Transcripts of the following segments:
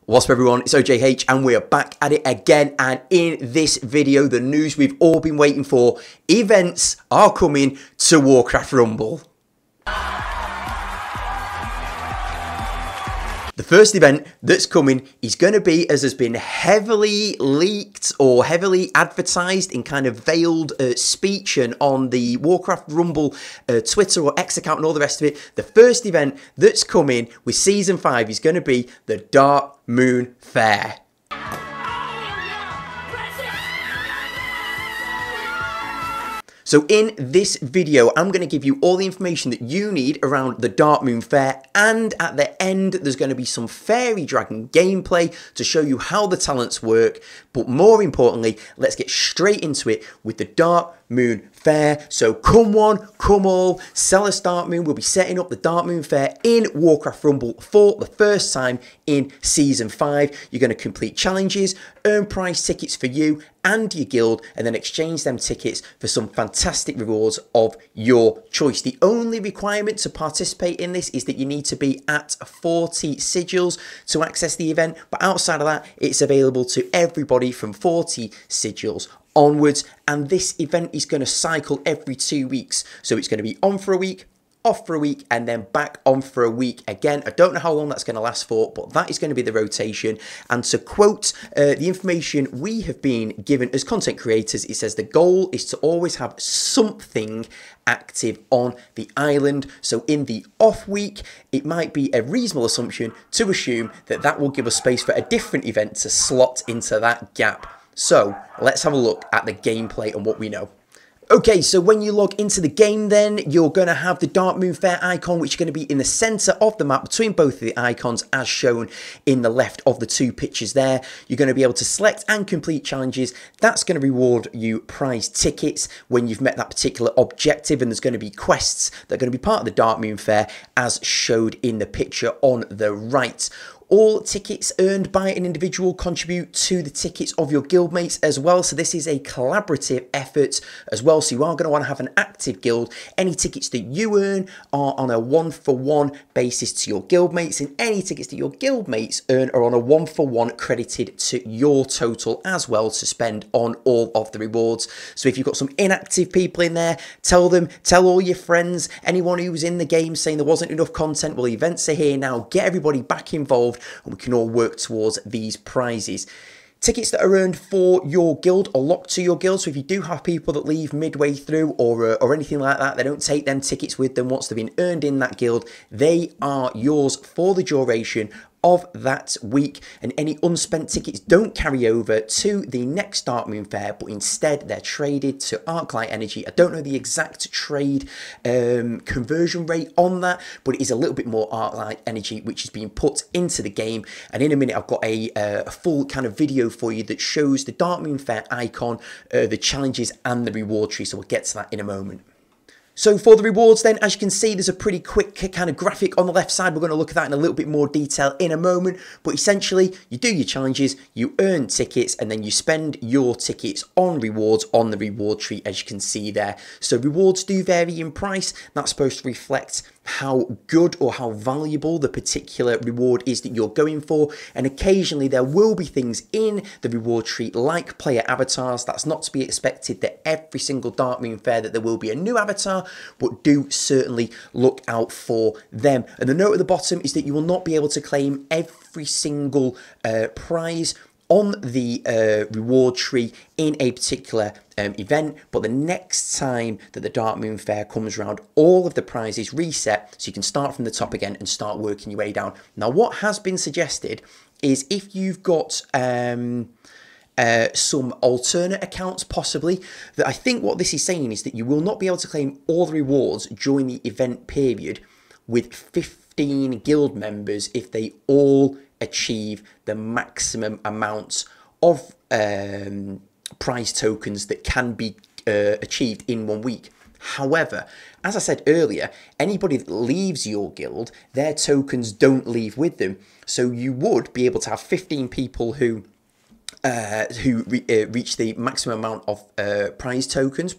What's up everyone, it's Ojh and we are back at it again, and in this video the news we've all been waiting for, events are coming to Warcraft Rumble. The first event that's coming is going to be, as has been heavily leaked or heavily advertised in kind of veiled speech and on the Warcraft Rumble Twitter or X account and all the rest of it. The first event that's coming with Season 5 is going to be the Darkmoon Faire. So in this video, I'm going to give you all the information that you need around the Darkmoon Faire, and at the end, there's going to be some Fairy Dragon gameplay to show you how the talents work. But more importantly, let's get straight into it with the Darkmoon Faire. So come one, come all, Celes Darkmoon will be setting up the Darkmoon Faire in Warcraft Rumble for the first time in Season 5. You're going to complete challenges, earn prize tickets for you and your guild, and then exchange them tickets for some fantastic rewards of your choice. The only requirement to participate in this is that you need to be at 40 sigils to access the event, but outside of that, it's available to everybody from 40 sigils onwards, and this event is going to cycle every 2 weeks. So it's going to be on for a week, off for a week, and then back on for a week again. I don't know how long that's going to last for, but that is going to be the rotation. And to quote the information we have been given as content creators, it says the goal is to always have something active on the island. So in the off week, it might be a reasonable assumption to assume that that will give us space for a different event to slot into that gap. So let's have a look at the gameplay and what we know. Okay, so when you log into the game then, you're going to have the Darkmoon Faire icon, which is going to be in the centre of the map between both of the icons as shown in the left of the two pictures there. You're going to be able to select and complete challenges. That's going to reward you prize tickets when you've met that particular objective, and there's going to be quests that are going to be part of the Darkmoon Faire as showed in the picture on the right. All tickets earned by an individual contribute to the tickets of your guildmates as well. So this is a collaborative effort as well. So you are going to want to have an active guild. Any tickets that you earn are on a 1-for-1 basis to your guildmates, and any tickets that your guildmates earn are on a 1-for-1 credited to your total as well to spend on all of the rewards. So if you've got some inactive people in there, tell them, tell all your friends, anyone who was in the game saying there wasn't enough content. Well, events are here now. Get everybody back involved, and we can all work towards these prizes. Tickets that are earned for your guild are locked to your guild, so if you do have people that leave midway through or anything like that, they don't take them tickets with them once they've been earned in that guild. They are yours for the duration of that week, and any unspent tickets don't carry over to the next Darkmoon Faire, but instead they're traded to Arclight Energy. I don't know the exact trade conversion rate on that, but it is a little bit more Arclight Energy which is being put into the game. And in a minute I've got a full kind of video for you that shows the Darkmoon Faire icon, the challenges and the reward tree, so we'll get to that in a moment. So for the rewards then, as you can see, there's a pretty quick kind of graphic on the left side. We're going to look at that in a little bit more detail in a moment. But essentially, you do your challenges, you earn tickets, and then you spend your tickets on rewards on the reward tree, as you can see there. So rewards do vary in price. That's supposed to reflect how good or how valuable the particular reward is that you're going for, and occasionally there will be things in the reward tree like player avatars. That's not to be expected that every single Darkmoon Faire that there will be a new avatar, but do certainly look out for them. And the note at the bottom is that you will not be able to claim every single prize on the reward tree in a particular event, but the next time that the Darkmoon Faire comes around, all of the prizes reset, so you can start from the top again and start working your way down. Now, what has been suggested is if you've got some alternate accounts possibly, that I think what this is saying is that you will not be able to claim all the rewards during the event period with 15 guild members if they all achieve the maximum amounts of prize tokens that can be achieved in 1 week. However, as I said earlier, anybody that leaves your guild, their tokens don't leave with them. So you would be able to have 15 people who reach the maximum amount of prize tokens,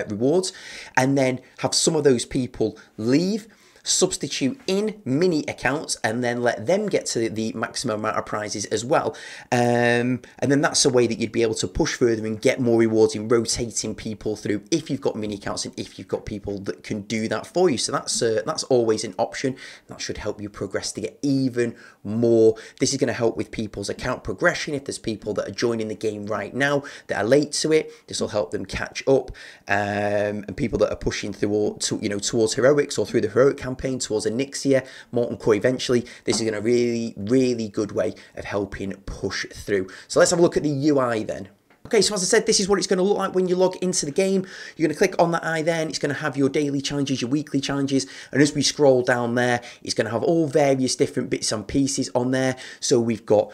rewards, and then have some of those people leave. substitute in mini accounts and then let them get to the maximum amount of prizes as well. And then that's a way that you'd be able to push further and get more rewards in rotating people through if you've got mini accounts and if you've got people that can do that for you. So that's always an option. That should help you progress to get even more. This is going to help with people's account progression. If there's people that are joining the game right now that are late to it, this will help them catch up. And people that are pushing through or towards heroics or through the heroic campaign towards Elixir, Molten Core eventually, this is going to really good way of helping push through. So let's have a look at the UI then. Okay, so as I said, this is what it's going to look like when you log into the game. You're going to click on that eye there, and it's going to have your daily challenges, your weekly challenges, and as we scroll down there, it's going to have all various different bits and pieces on there. So we've got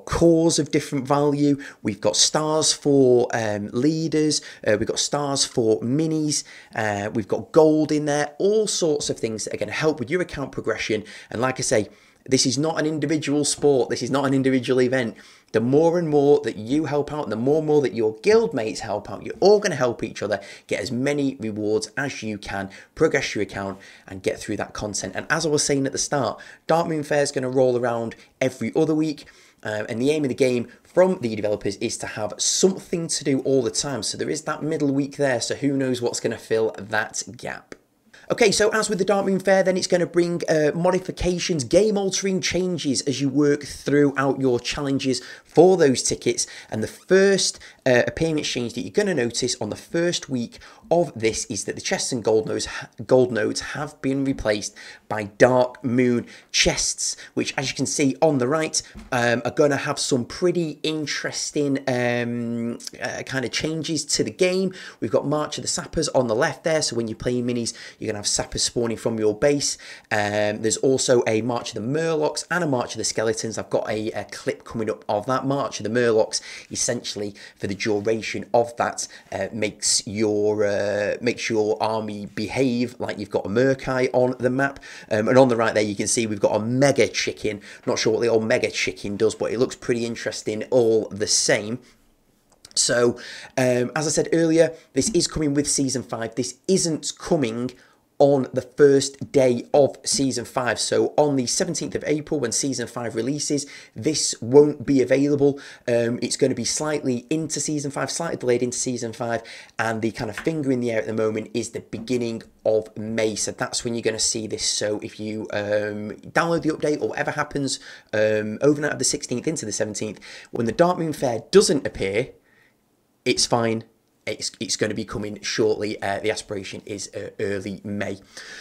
cores of different value, we've got stars for leaders, we've got stars for minis, we've got gold in there, all sorts of things that are going to help with your account progression. And like I say, this is not an individual sport. This is not an individual event. The more and more that you help out, and the more and more that your guild mates help out, you're all going to help each other get as many rewards as you can, progress your account, and get through that content. And as I was saying at the start, Darkmoon Faire is going to roll around every other week. And the aim of the game from the developers is to have something to do all the time. So there is that middle week there. So who knows what's going to fill that gap. Okay, so as with the Darkmoon Faire, then it's going to bring modifications, game-altering changes as you work throughout your challenges for those tickets. And the first appearance change that you're going to notice on the first week of this is that the chests and gold nodes have been replaced by Darkmoon chests, which, as you can see on the right, are going to have some pretty interesting kind of changes to the game. We've got March of the Sappers on the left there, so when you're playing minis, you're going to have sappers spawning from your base. There's also a March of the Murlocs and a March of the Skeletons. I've got a clip coming up of that. March of the Murlocs, essentially for the duration of that, makes your army behave like you've got a Murkai on the map. And on the right there, you can see we've got a Mega Chicken. Not sure what the old Mega Chicken does, but it looks pretty interesting all the same. So, as I said earlier, this is coming with Season 5. This isn't coming on the first day of Season 5. So on the 17th of April, when Season 5 releases, this won't be available. It's going to be slightly into Season 5, slightly delayed into Season 5, and the kind of finger in the air at the moment is the beginning of May. So that's when you're going to see this. So if you download the update or whatever happens overnight of the 16th into the 17th, when the Darkmoon Faire doesn't appear, it's fine. It's going to be coming shortly. The aspiration is early May.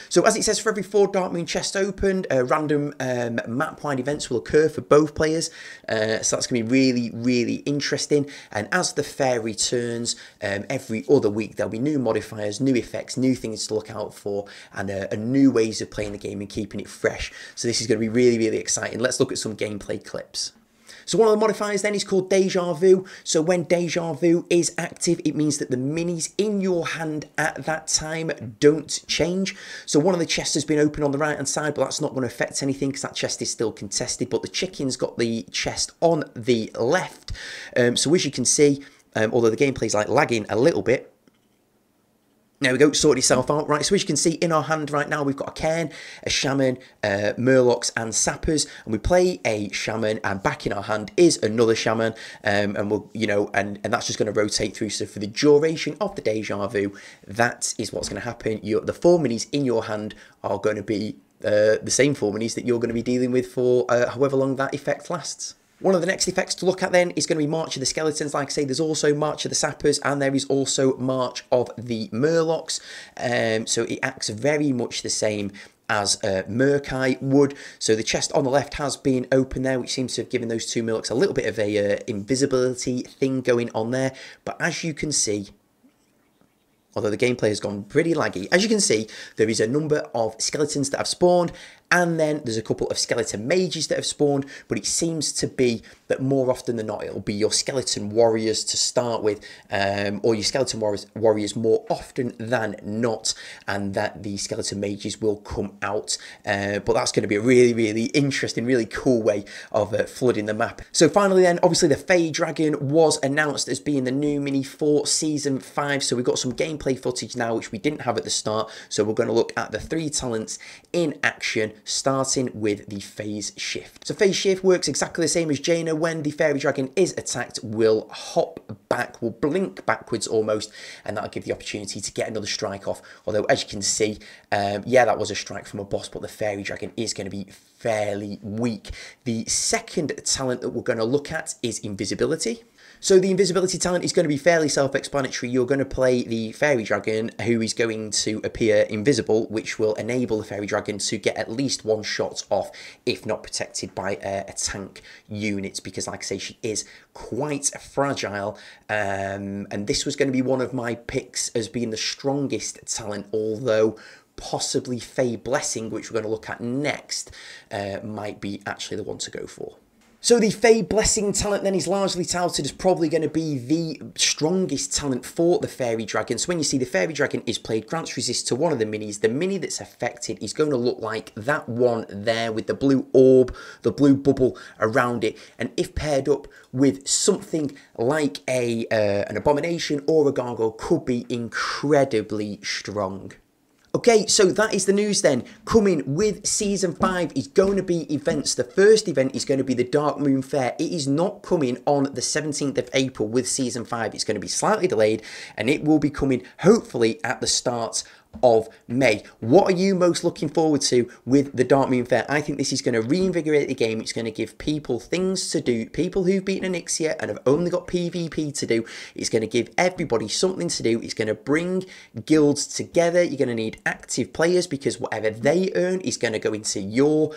So as it says, for every 4 Darkmoon chests opened, random map-wide events will occur for both players. So that's going to be really interesting. And as the Fair returns every other week, there'll be new modifiers, new effects, new things to look out for, and new ways of playing the game and keeping it fresh. So this is going to be really exciting. Let's look at some gameplay clips. So one of the modifiers then is called Deja Vu. So when Deja Vu is active, it means that the minis in your hand at that time don't change. So one of the chests has been open on the right hand side, but that's not going to affect anything because that chest is still contested. But the chicken's got the chest on the left. So as you can see, although the gameplay is like lagging a little bit, there we go, sorted itself out. Right, so as you can see in our hand right now, we've got a Cairn, a Shaman, Murlocs and Sappers, and we play a Shaman, and back in our hand is another Shaman, and we'll, and that's just going to rotate through. So for the duration of the Deja Vu, that is what's going to happen. The 4 minis in your hand are going to be the same 4 minis that you're going to be dealing with for however long that effect lasts. One of the next effects to look at then is going to be March of the Skeletons. Like I say, there's also March of the Sappers, and there is also March of the Murlocs. So it acts very much the same as Murkai would. So the chest on the left has been open there, which seems to have given those 2 Murlocs a little bit of a invisibility thing going on there. But as you can see, although the gameplay has gone pretty laggy, as you can see, there is a number of skeletons that have spawned, And then there's a couple of skeleton mages that have spawned, but it seems to be that more often than not, it'll be your skeleton warriors to start with, or your skeleton warriors more often than not, and that the skeleton mages will come out. But that's going to be a really, really interesting, really cool way of flooding the map. So finally then, obviously the Faerie dragon was announced as being the new mini for Season 5. So we've got some gameplay footage now, which we didn't have at the start. So we're going to look at the 3 talents in action, starting with the phase shift. So phase shift works exactly the same as Jaina. When the Faerie dragon is attacked, will hop back, will blink backwards almost, and that'll give the opportunity to get another strike off. Although, as you can see, yeah, that was a strike from a boss, but the Faerie dragon is going to be fairly weak. The second talent that we're going to look at is invisibility. So the invisibility talent is going to be fairly self-explanatory. You're going to play the Faerie dragon, who is going to appear invisible, which will enable the Faerie dragon to get at least 1 shot off, if not protected by a tank unit, because like I say, she is quite fragile. And this was going to be one of my picks as being the strongest talent, although possibly Fae Blessing, which we're going to look at next, might be actually the one to go for. So the Fae Blessing talent then is largely touted as probably going to be the strongest talent for the Faerie dragon. So when you see the Faerie dragon is played, grants resist to one of the minis. The mini that's affected is going to look like that one there with the blue orb, the blue bubble around it. And if paired up with something like an abomination or a gargoyle, could be incredibly strong. Okay, so that is the news then. Coming with Season 5 is going to be events. The first event is going to be the Darkmoon Faire. It is not coming on the 17th of April with Season 5. It's going to be slightly delayed, and it will be coming hopefully at the start of May. What are you most looking forward to with the Darkmoon Faire? I think this is going to reinvigorate the game. It's going to give people things to do. People who've beaten an Ix yet and have only got PvP to do, it's going to give everybody something to do. It's going to bring guilds together. You're going to need active players, because whatever they earn is going to go into your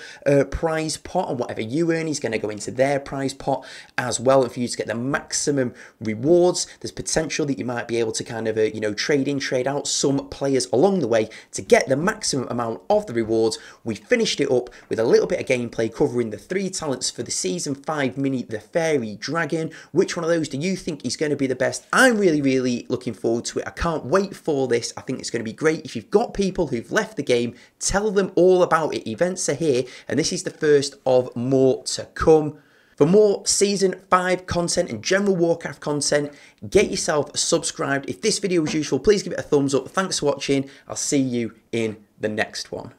prize pot, and whatever you earn is going to go into their prize pot as well. And for you to get the maximum rewards, there's potential that you might be able to kind of you know, trade in, trade out some players along the way to get the maximum amount of the rewards. We finished it up with a little bit of gameplay covering the 3 talents for the Season 5 mini, the Faerie dragon. Which one of those do you think is going to be the best? I'm really, really looking forward to it. I can't wait for this. I think it's going to be great. If you've got people who've left the game, tell them all about it. Events are here, and this is the first of more to come. For more Season 5 content and general Warcraft content, get yourself subscribed. If this video was useful, please give it a thumbs up. Thanks for watching. I'll see you in the next one.